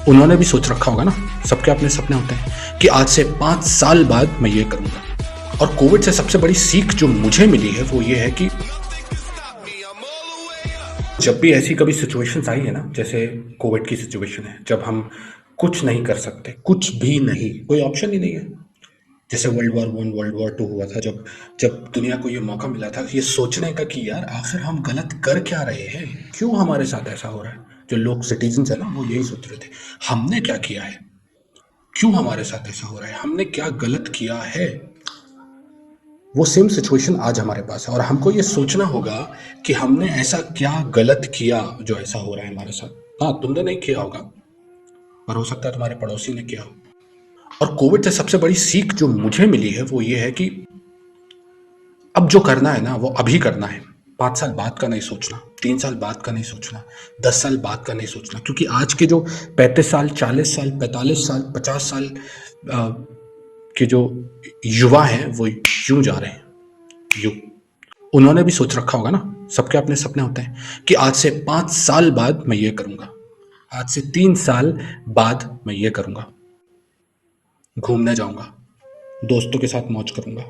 उन्होंने भी सोच रखा होगा ना, सबके अपने सपने होते हैं कि आज से 5 साल बाद मैं ये करूंगा। और कोविड से सबसे बड़ी सीख जो मुझे मिली है वो ये है कि जब भी ऐसी कभी सिचुएशंस आई है ना, जैसे कोविड की सिचुएशन है, जब हम कुछ नहीं कर सकते, कुछ भी नहीं, कोई ऑप्शन ही नहीं है। जैसे वर्ल्ड वॉर 1 वर्ल्ड वॉर 2 हुआ था, जब जब दुनिया को ये मौका मिला था ये सोचने का कि यार आखिर हम गलत कर क्या रहे हैं, क्यों हमारे साथ ऐसा हो रहा है। जो लोग सिटीजन है ना वो यही सोच रहे थे, हमने क्या किया है, क्यों हमारे साथ ऐसा हो रहा है, हमने क्या गलत किया है। वो सेम सिचुएशन आज हमारे पास है और हमको ये सोचना होगा कि हमने ऐसा क्या गलत किया जो ऐसा हो रहा है हमारे साथ। हाँ, तुमने नहीं किया होगा, पर हो सकता है तुम्हारे पड़ोसी ने किया हो। और कोविड से सबसे बड़ी सीख जो मुझे मिली है वो ये है कि अब जो करना है ना वो अभी करना है। 5 साल बाद का नहीं सोचना, 3 साल बाद का नहीं सोचना, 10 साल बाद का नहीं सोचना, क्योंकि आज के जो 35 साल, 40 साल, 45 साल, 50 साल के जो युवा हैं वो यूं जा रहे हैं, यूं। उन्होंने भी सोच रखा होगा ना, सबके अपने सपने होते हैं कि आज से 5 साल बाद मैं ये करूंगा, आज से 3 साल बाद मैं ये करूंगा, घूमने जाऊंगा, दोस्तों के साथ मौज करूंगा,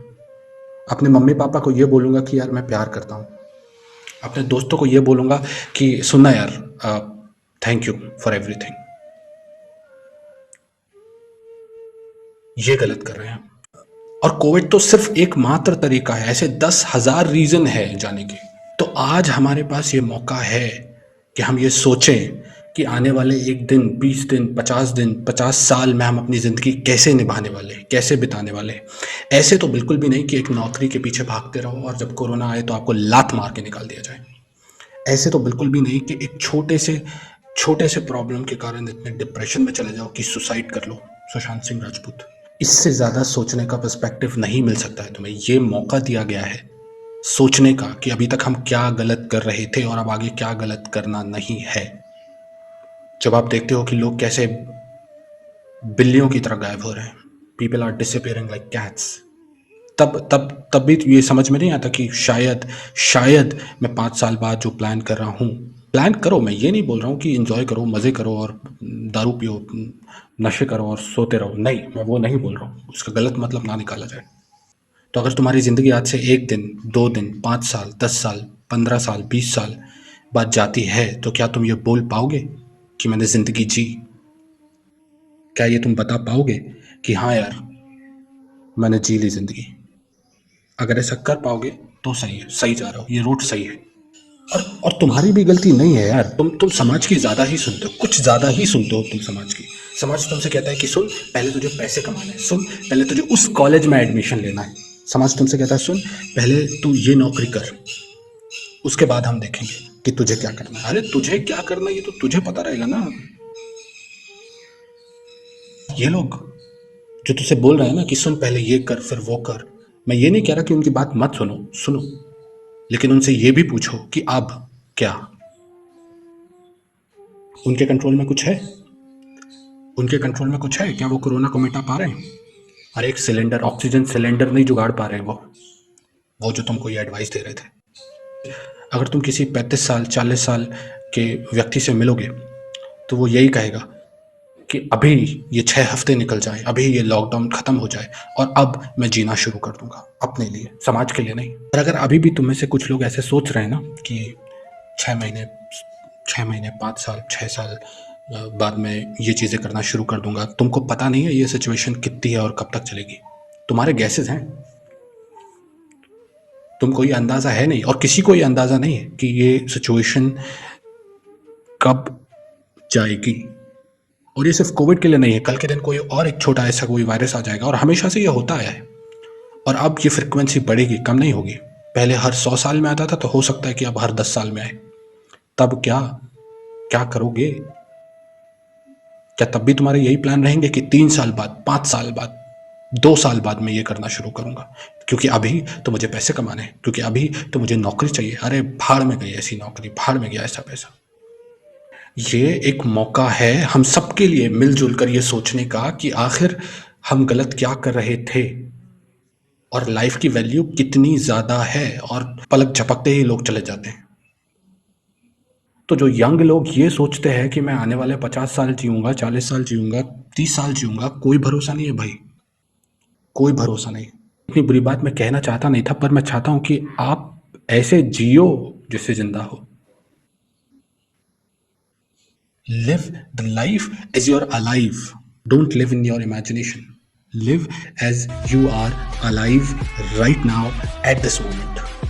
अपने मम्मी पापा को ये बोलूंगा कि यार मैं प्यार करता हूँ, अपने दोस्तों को ये बोलूंगा कि सुनना यार, थैंक यू फॉर एवरीथिंग। ये गलत कर रहे हैं। और कोविड तो सिर्फ एक मात्र तरीका है, ऐसे 10,000 रीजन है जाने के। तो आज हमारे पास ये मौका है कि हम ये सोचें कि आने वाले 1 दिन, 20 दिन, 50 दिन, 50 साल में हम अपनी ज़िंदगी कैसे निभाने वाले, कैसे बिताने वाले। ऐसे तो बिल्कुल भी नहीं कि एक नौकरी के पीछे भागते रहो और जब कोरोना आए तो आपको लात मार के निकाल दिया जाए। ऐसे तो बिल्कुल भी नहीं कि एक छोटे से प्रॉब्लम के कारण इतने डिप्रेशन में चले जाओ कि सुसाइड कर लो, सुशांत सिंह राजपूत। इससे ज़्यादा सोचने का पर्सपेक्टिव नहीं मिल सकता है तुम्हें। ये मौका दिया गया है सोचने का कि अभी तक हम क्या गलत कर रहे थे और अब आगे क्या गलत करना नहीं है। जब आप देखते हो कि लोग कैसे बिल्लियों की तरह गायब हो रहे हैं, people are disappearing like cats, तब भी ये समझ में नहीं आता कि शायद मैं 5 साल बाद जो प्लान कर रहा हूँ, प्लान करो, मैं ये नहीं बोल रहा हूँ कि एंजॉय करो, मज़े करो और दारू पियो, नशे करो और सोते रहो, नहीं, मैं वो नहीं बोल रहा हूँ, उसका गलत मतलब ना निकाला जाए। तो अगर तुम्हारी ज़िंदगी आज से 1 दिन, 2 दिन, 5 साल, 10 साल, 15 साल, 20 साल बाद जाती है तो क्या तुम ये बोल पाओगे कि मैंने ज़िंदगी जी? क्या ये तुम बता पाओगे कि हाँ यार मैंने जी ली ज़िंदगी? अगर ऐसा कर पाओगे तो सही है, सही जा रहे हो, ये रूट सही है। और तुम्हारी भी गलती नहीं है यार, तुम समाज की ज़्यादा ही सुनते हो, कुछ ज़्यादा ही सुनते हो तुम समाज की। समाज तुमसे कहता है कि सुन, पहले तुझे पैसे कमाने हैं, सुन, पहले तुझे उस कॉलेज में एडमिशन लेना है। समाज तुमसे कहता है सुन, पहले तू ये नौकरी कर, उसके बाद हम देखेंगे कि तुझे क्या करना है। अरे तुझे क्या करना है ये तो तुझे पता रहेगा ना। ये लोग जो तुझसे बोल रहे हैं ना कि सुन पहले ये कर फिर वो कर, मैं ये नहीं कह रहा कि उनकी बात मत सुनो, सुनो, लेकिन उनसे ये भी पूछो कि अब क्या उनके कंट्रोल में कुछ है, उनके कंट्रोल में कुछ है क्या, वो कोरोना को मिटा पा रहे हैं? अरे एक सिलेंडर, ऑक्सीजन सिलेंडर नहीं जुगाड़ पा रहे हैं वो जो तुमको ये एडवाइस दे रहे थे। अगर तुम किसी 35 साल, 40 साल के व्यक्ति से मिलोगे तो वो यही कहेगा कि अभी ये 6 हफ्ते निकल जाए, अभी ये लॉकडाउन खत्म हो जाए और अब मैं जीना शुरू कर दूंगा अपने लिए, समाज के लिए नहीं। और अगर अभी भी तुम में से कुछ लोग ऐसे सोच रहे हैं ना कि 6 महीने, 6 महीने, 5 साल, 6 साल बाद में ये चीज़ें करना शुरू कर दूंगा, तुमको पता नहीं है ये सिचुएशन कितनी है और कब तक चलेगी। तुम्हारे गैसेस हैं, तुमको ये अंदाज़ा है नहीं और किसी को ये अंदाज़ा नहीं है कि ये सिचुएशन कब जाएगी। और ये सिर्फ कोविड के लिए नहीं है, कल के दिन कोई और एक छोटा ऐसा कोई वायरस आ जाएगा और हमेशा से ये होता आया है। और अब ये फ्रिक्वेंसी बढ़ेगी, कम नहीं होगी। पहले हर 100 साल में आता था तो हो सकता है कि अब हर 10 साल में आए। तब क्या क्या करोगे? क्या तब भी तुम्हारे यही प्लान रहेंगे कि 3 साल बाद, 5 साल बाद, 2 साल बाद मैं ये करना शुरू करूंगा क्योंकि अभी तो मुझे पैसे कमाने हैं, क्योंकि अभी तो मुझे नौकरी चाहिए? अरे भाड़ में गई ऐसी नौकरी, भाड़ में गया ऐसा पैसा। ये एक मौका है हम सबके लिए मिलजुल कर ये सोचने का कि आखिर हम गलत क्या कर रहे थे और लाइफ की वैल्यू कितनी ज़्यादा है। और पलक झपकते ही लोग चले जाते हैं। तो जो यंग लोग ये सोचते हैं कि मैं आने वाले 50 साल जीऊँगा, 40 साल जीऊँगा, 30 साल जीऊँगा, कोई भरोसा नहीं है भाई, कोई भरोसा नहीं। इतनी बुरी बात मैं कहना चाहता नहीं था, पर मैं चाहता हूँ कि आप ऐसे जियो जिससे ज़िंदा हो। Live the life as you're alive. Don't live in your imagination. Live as you are alive right now at this moment.